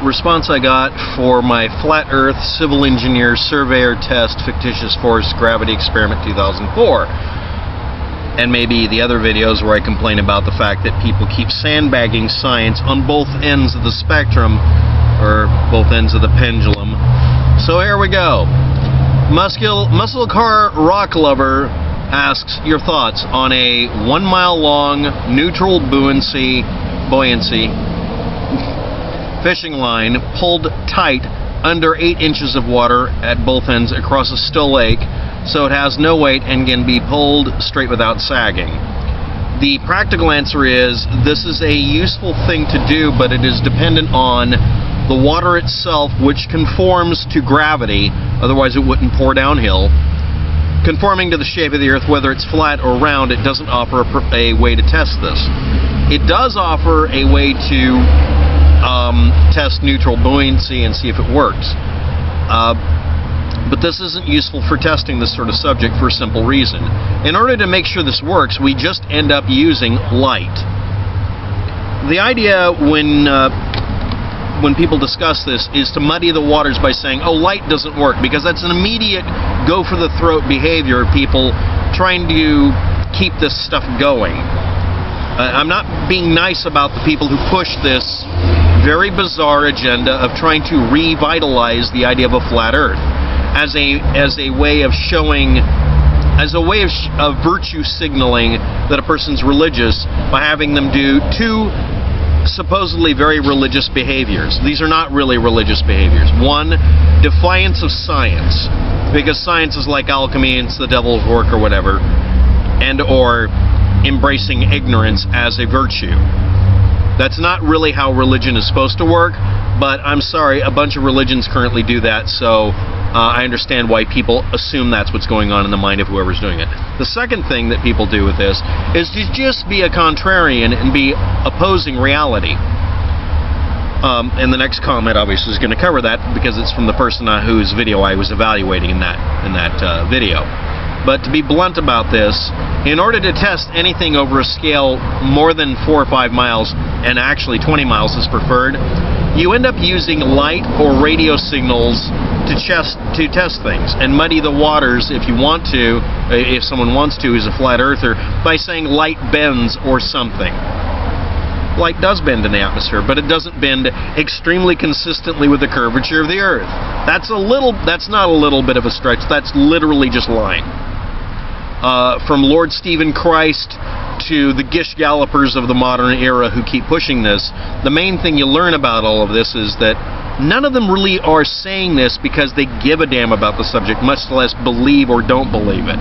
response I got for my Flat Earth Civil Engineer Surveyor Test Fictitious Force Gravity Experiment 2004. And maybe the other videos where I complain about the fact that people keep sandbagging science on both ends of the spectrum, or both ends of the pendulum. So here we go. Muscle Car Rock Lover asks your thoughts on a 1 mile long neutral buoyancy fishing line pulled tight under 8 inches of water at both ends across a still lake, so it has no weight and can be pulled straight without sagging. The practical answer is this is a useful thing to do, but it is dependent on the water itself, which conforms to gravity, otherwise it wouldn't pour downhill. Conforming to the shape of the Earth, whether it's flat or round, it doesn't offer a way to test this. It does offer a way to test neutral buoyancy and see if it works. But this isn't useful for testing this sort of subject for a simple reason. In order to make sure this works, we just end up using light. The idea when people discuss this is to muddy the waters by saying, oh, light doesn't work, because that's an immediate go-for-the-throat behavior of people trying to keep this stuff going. I'm not being nice about the people who push this very bizarre agenda of trying to revitalize the idea of a flat Earth as a way of showing, as a way of virtue signaling that a person's religious by having them do two supposedly very religious behaviors. These are not really religious behaviors. One, defiance of science, because science is like alchemy and it's the devil's work or whatever, and or embracing ignorance as a virtue. That's not really how religion is supposed to work, but I'm sorry, a bunch of religions currently do that, so I understand why people assume that's what's going on in the mind of whoever's doing it. The second thing that people do with this is to just be a contrarian and be opposing reality. And the next comment obviously is going to cover that because it's from the person whose video I was evaluating in that video. But to be blunt about this, in order to test anything over a scale more than 4 or 5 miles, and actually 20 miles is preferred, you end up using light or radio signals to test things and muddy the waters if you want to, if someone wants to, who's a flat earther, by saying light bends or something. Light does bend in the atmosphere, but it doesn't bend extremely consistently with the curvature of the Earth. That's not a little bit of a stretch, that's literally just lying. From Lord Stephen Christ to the Gish Gallopers of the modern era who keep pushing this, the main thing you learn about all of this is that none of them really are saying this because they give a damn about the subject, much less believe or don't believe it.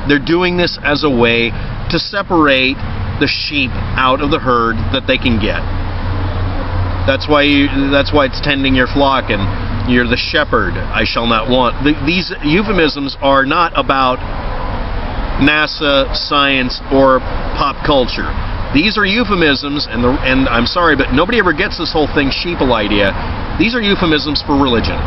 They're doing this as a way to separate the sheep out of the herd that they can get. That's why it's tending your flock and you're the shepherd I shall not want. These euphemisms are not about NASA, science, or pop culture. These are euphemisms, and I'm sorry, but nobody ever gets this whole thing sheeple idea. These are euphemisms for religion.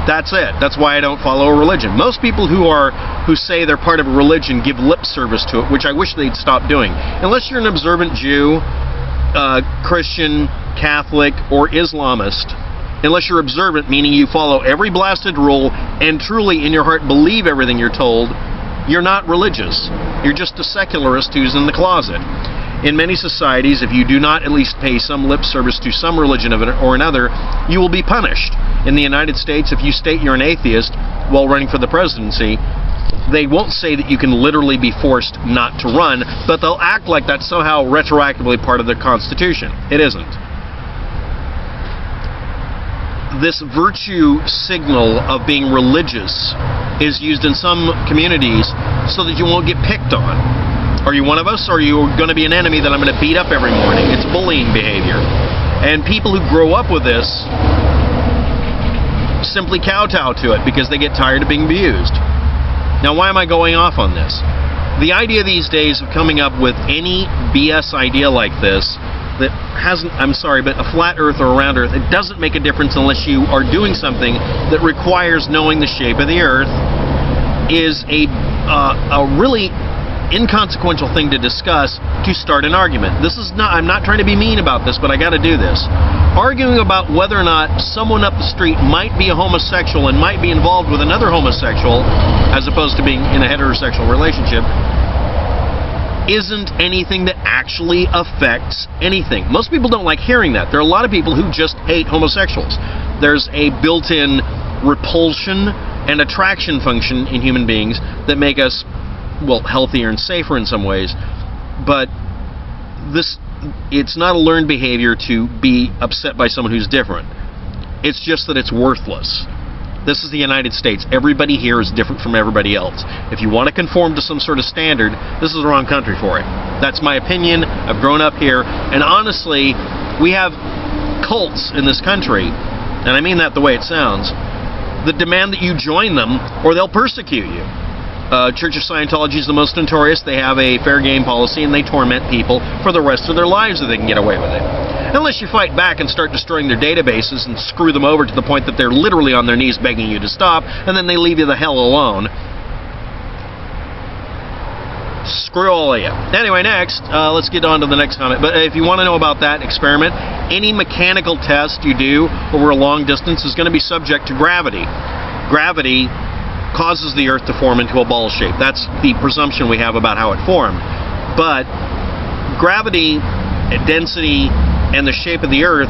That's it. That's why I don't follow a religion. Most people who say they're part of a religion give lip service to it, which I wish they'd stop doing. Unless you're an observant Jew, Christian, Catholic, or Islamist, unless you're observant, meaning you follow every blasted rule and truly in your heart believe everything you're told, you're not religious. You're just a secularist who's in the closet. In many societies, if you do not at least pay some lip service to some religion or another, you will be punished. In the United States, if you state you're an atheist while running for the presidency, they won't say that you can literally be forced not to run, but they'll act like that's somehow retroactively part of the Constitution. It isn't. This virtue signal of being religious is used in some communities so that you won't get picked on. Are you one of us, or are you going to be an enemy that I'm going to beat up every morning? It's bullying behavior. And people who grow up with this simply kowtow to it because they get tired of being abused. Now, why am I going off on this? The idea these days of coming up with any BS idea like this that hasn't, I'm sorry, but a flat Earth or a round Earth, it doesn't make a difference unless you are doing something that requires knowing the shape of the Earth, is a really inconsequential thing to discuss to start an argument. This is not, I'm not trying to be mean about this, but I got to do this. Arguing about whether or not someone up the street might be a homosexual and might be involved with another homosexual, as opposed to being in a heterosexual relationship, isn't anything that actually affects anything. Most people don't like hearing that. There are a lot of people who just hate homosexuals. There's a built-in repulsion and attraction function in human beings that make us, well, healthier and safer in some ways, but it's not a learned behavior to be upset by someone who's different. It's just that it's worthless. This is the United States. Everybody here is different from everybody else. If you want to conform to some sort of standard, this is the wrong country for it. That's my opinion. I've grown up here, and honestly, we have cults in this country, and I mean that the way it sounds, that demand that you join them or they'll persecute you. Church of Scientology is the most notorious. They have a fair game policy and they torment people for the rest of their lives if they can get away with it. Unless you fight back and start destroying their databases and screw them over to the point that they're literally on their knees begging you to stop, and then they leave you the hell alone. Screw all of you. Anyway, next, let's get on to the next comment. But if you want to know about that experiment, any mechanical test you do over a long distance is going to be subject to gravity. Gravity causes the Earth to form into a ball shape. That's the presumption we have about how it formed. But gravity, density, and the shape of the Earth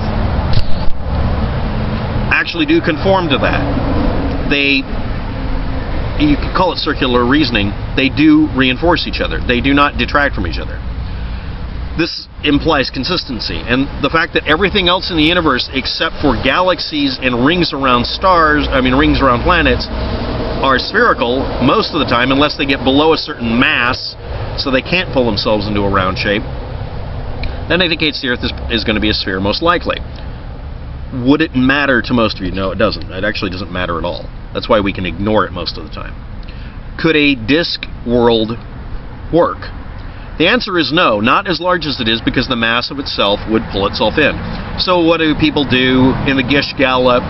actually do conform to that. You could call it circular reasoning. They do reinforce each other. They do not detract from each other. This implies consistency, and the fact that everything else in the universe except for galaxies and rings around rings around planets are spherical most of the time, unless they get below a certain mass, so they can't pull themselves into a round shape, that indicates the Earth is going to be a sphere, most likely. Would it matter to most of you? No, it doesn't. It actually doesn't matter at all. That's why we can ignore it most of the time. Could a disk world work? The answer is no, not as large as it is, because the mass of itself would pull itself in. So what do people do in the Gish Gallop,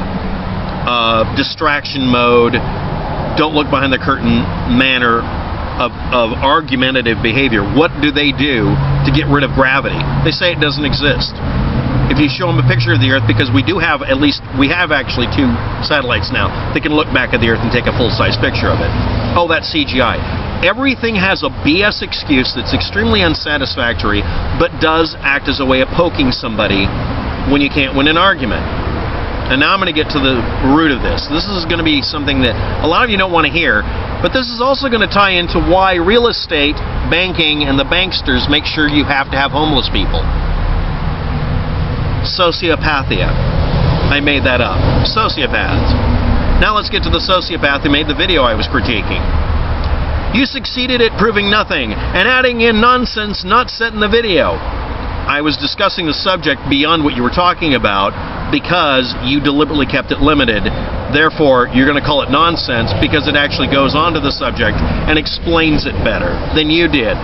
distraction mode, don't look behind the curtain manner of argumentative behavior? What do they do to get rid of gravity? They say it doesn't exist. If you show them a picture of the Earth, because we have actually 2 satellites now that can look back at the Earth and take a full-size picture of it. Oh, that's CGI. Everything has a BS excuse that's extremely unsatisfactory, but does act as a way of poking somebody when you can't win an argument. And now I'm going to get to the root of this. This is going to be something that a lot of you don't want to hear, but this is also going to tie into why real estate, banking, and the banksters make sure you have to have homeless people. Sociopathia. I made that up. Sociopaths. Now let's get to the sociopath who made the video I was critiquing. You succeeded at proving nothing and adding in nonsense not set in the video. I was discussing the subject beyond what you were talking about because you deliberately kept it limited. Therefore, you're going to call it nonsense because it actually goes on to the subject and explains it better than you did.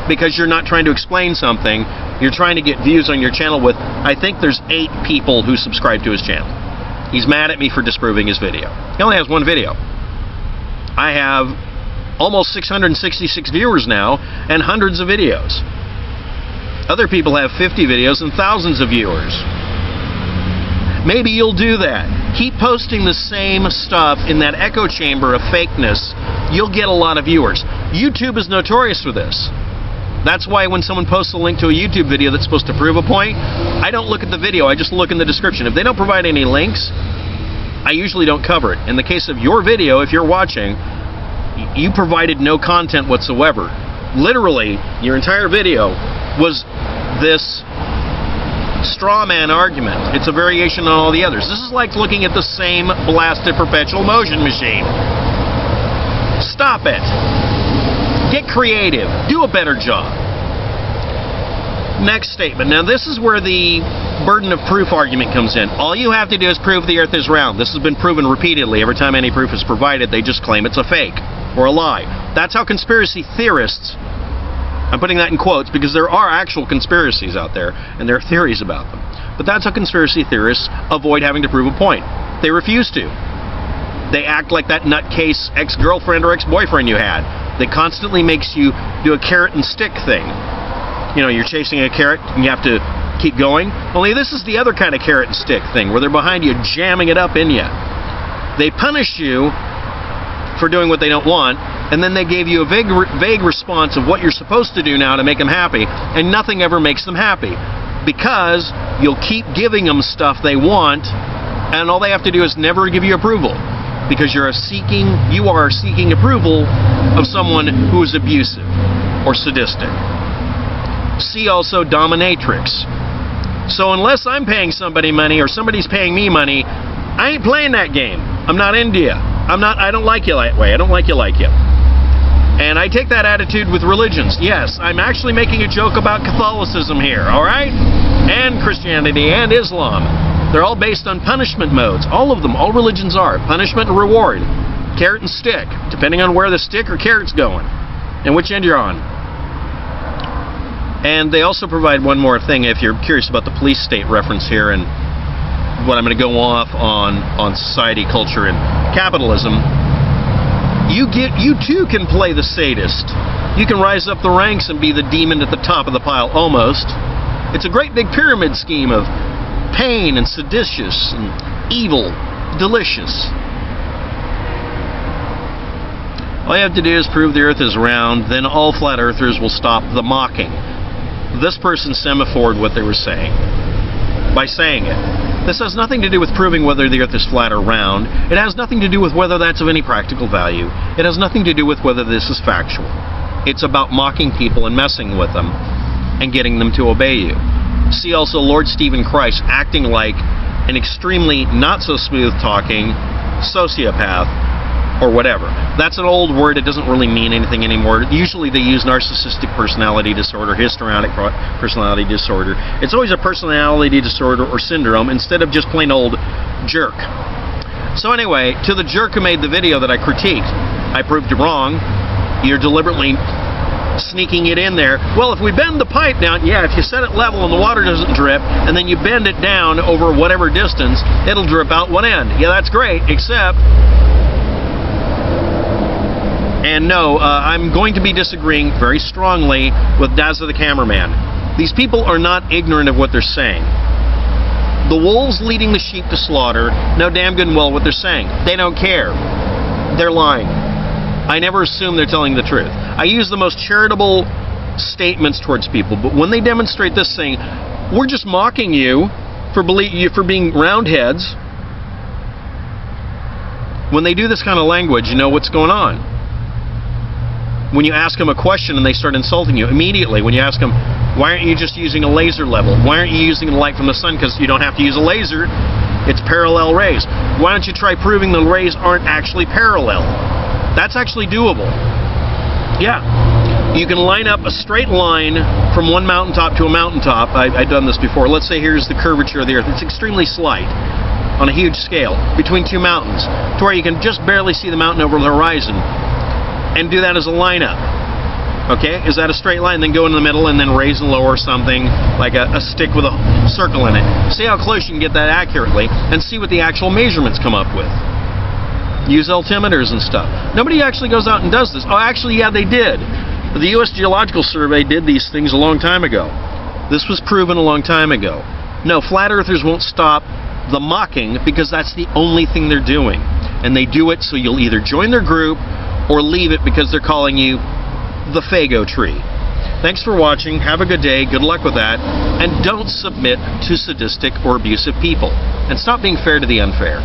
Because you're not trying to explain something, you're trying to get views on your channel with, I think there's 8 people who subscribe to his channel. He's mad at me for disproving his video. He only has 1 video. I have almost 666 viewers now and hundreds of videos. Other people have 50 videos and thousands of viewers. Maybe you'll do that. Keep posting the same stuff in that echo chamber of fakeness. You'll get a lot of viewers. YouTube is notorious for this. That's why when someone posts a link to a YouTube video that's supposed to prove a point, I don't look at the video, I just look in the description. If they don't provide any links, I usually don't cover it. In the case of your video, if you're watching, you provided no content whatsoever. Literally, your entire video was this straw man argument. It's a variation on all the others. This is like looking at the same blasted perpetual motion machine. Stop it. Get creative. Do a better job. Next statement. Now this is where the burden of proof argument comes in. All you have to do is prove the Earth is round. This has been proven repeatedly. Every time any proof is provided, they just claim it's a fake or a lie. That's how conspiracy theorists, I'm putting that in quotes because there are actual conspiracies out there and there are theories about them. But that's how conspiracy theorists avoid having to prove a point. They refuse to. They act like that nutcase ex-girlfriend or ex-boyfriend you had. that constantly makes you do a carrot and stick thing. You know, you're chasing a carrot and you have to keep going. Only this is the other kind of carrot and stick thing, where they're behind you jamming it up in you. They punish you for doing what they don't want, and then they gave you a vague response of what you're supposed to do now to make them happy, and nothing ever makes them happy, because you'll keep giving them stuff they want, and all they have to do is never give you approval, because you are seeking approval of someone who is abusive or sadistic. See also dominatrix. So unless I'm paying somebody money or somebody's paying me money, I ain't playing that game. I'm not into you. I don't like you that way. I don't like you. And I take that attitude with religions. Yes, I'm actually making a joke about Catholicism here, alright? And Christianity and Islam. They're all based on punishment modes. All of them, all religions are. Punishment and reward. Carrot and stick, depending on where the stick or carrot's going and which end you're on. And they also provide one more thing, if you're curious about the police state reference here and what I'm going to go off on society, culture, and capitalism. You too can play the sadist. You can rise up the ranks and be the demon at the top of the pile, almost. It's a great big pyramid scheme of pain and seditious and evil, delicious. All you have to do is prove the earth is round, then all flat earthers will stop the mocking. This person semaphored what they were saying by saying it. This has nothing to do with proving whether the earth is flat or round. It has nothing to do with whether that's of any practical value. It has nothing to do with whether this is factual. It's about mocking people and messing with them and getting them to obey you. See also Lord Stephen Christ acting like an extremely not so smooth talking sociopath or whatever. That's an old word. It doesn't really mean anything anymore. Usually they use narcissistic personality disorder, histrionic personality disorder. It's always a personality disorder or syndrome instead of just plain old jerk. So anyway, to the jerk who made the video that I critiqued, I proved you wrong. You're deliberately sneaking it in there. Well, if we bend the pipe down, yeah, if you set it level and the water doesn't drip, and then you bend it down over whatever distance, it'll drip out one end. Yeah, that's great, except... And no, I'm going to be disagreeing very strongly with Dazza the cameraman. These people are not ignorant of what they're saying. The wolves leading the sheep to slaughter know damn good and well what they're saying. They don't care. They're lying. I never assume they're telling the truth. I use the most charitable statements towards people, but when they demonstrate this saying, we're just mocking you for being roundheads, when they do this kind of language, you know what's going on. When you ask them a question and they start insulting you, immediately when you ask them, why aren't you just using a laser level? Why aren't you using the light from the sun? Because you don't have to use a laser. It's parallel rays. Why don't you try proving the rays aren't actually parallel? That's actually doable. Yeah. You can line up a straight line from one mountaintop to a mountaintop. I've done this before. Let's say here's the curvature of the earth. It's extremely slight on a huge scale between two mountains to where you can just barely see the mountain over the horizon. And do that as a lineup. Okay? Is that a straight line? Then go in the middle and then raise and lower something like a stick with a circle in it. See how close you can get that accurately and see what the actual measurements come up with. Use altimeters and stuff. Nobody actually goes out and does this. Oh, actually, yeah, they did. The U.S. Geological Survey did these things a long time ago. This was proven a long time ago. No, flat earthers won't stop the mocking because that's the only thing they're doing. And they do it so you'll either join their group or leave it because they're calling you the Fago tree. Thanks for watching. Have a good day. Good luck with that. And don't submit to sadistic or abusive people. And stop being fair to the unfair.